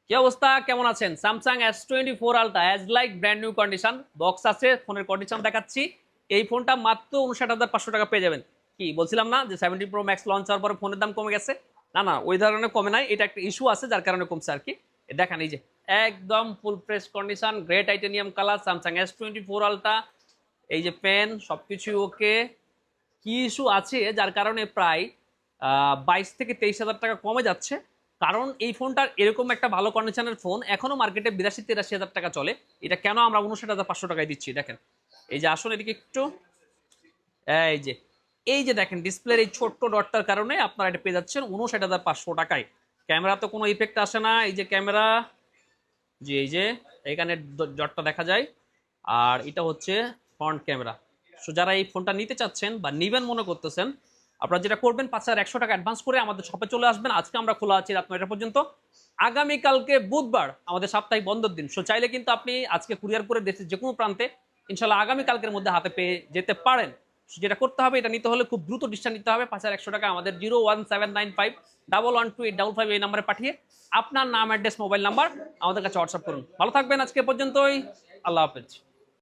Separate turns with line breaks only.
কি অবস্থা, কেমন আছেন? Samsung S24 ultra as like brand new condition, box আছে, ফোনের কন্ডিশন দেখাচ্ছি। এই ফোনটা মাত্র 59,500 টাকা পেয়ে যাবেন। কি বলছিলাম না যে 70 প্রো ম্যাক্স লঞ্চ হওয়ার পরে ফোনের দাম কমে গেছে? না না, ওই ধরনের কমে নাই, এটা একটা ইস্যু আছে যার কারণে কমছে আর কি। দেখেন এই যে একদম full fresh condition, grey titanium colour, Samsung S24 ultra. এই যে পেন সবকিছু ওকে। কি ইস্যু আছে যার কারণে প্রায় 22 থেকে 23 হাজার টাকা কমে যাচ্ছে? কারণ এই ফোনটার এরকম একটা ভালো কন্ডিশনের ফোন এখনো মার্কেটে 82-83 হাজার টাকা চলে। এটা কেন আমরা 59,500 টাকায় দিচ্ছি দেখেন। এই যে আসুন এদিকে একটু। এই যে এই যে দেখেন ডিসপ্লের এই ছোট্ট ডটটার কারণে আপনারা এটা পেয়ে যাচ্ছেন 59,500 টাকায়। ক্যামেরা তো কোনো ইফেক্ট আসে না, এই যে ক্যামেরা, জি এই যে এখানে ডটটা দেখা যায়। আর এটা হচ্ছে ফ্রন্ট ক্যামেরা। সো যারা এই ফোনটা নিতে চাচ্ছেন বা নিবেন মনে করতেছেন, আপনারা যেটা করবেন 5,100 টাকা অ্যাডভান্স করে আমাদের শপে চলে আসবেন। আজকে আমরা খোলা আছি রাত 9টা পর্যন্ত। আগামীকালকে বুধবার আমাদের সাপ্তাহিক বন্ধের দিন। সো চাইলে কিন্তু আপনি আজকে কুরিয়ার করে দেশের যে কোনো প্রান্তে ইনশাল্লাহ আগামীকালকের মধ্যে হাতে পেয়ে যেতে পারেন। যেটা করতে হবে, এটা নিতে হলে খুব দ্রুত ডিসিশন নিতে হবে। 5,100 টাকা আমাদের 01795112855 এই নাম্বারে পাঠিয়ে আপনার নাম, অ্যাড্রেস, মোবাইল নাম্বার আমাদের কাছে হোয়াটসঅ্যাপ করুন। ভালো থাকবেন, আজকে পর্যন্তই। আল্লাহ হাফেজ।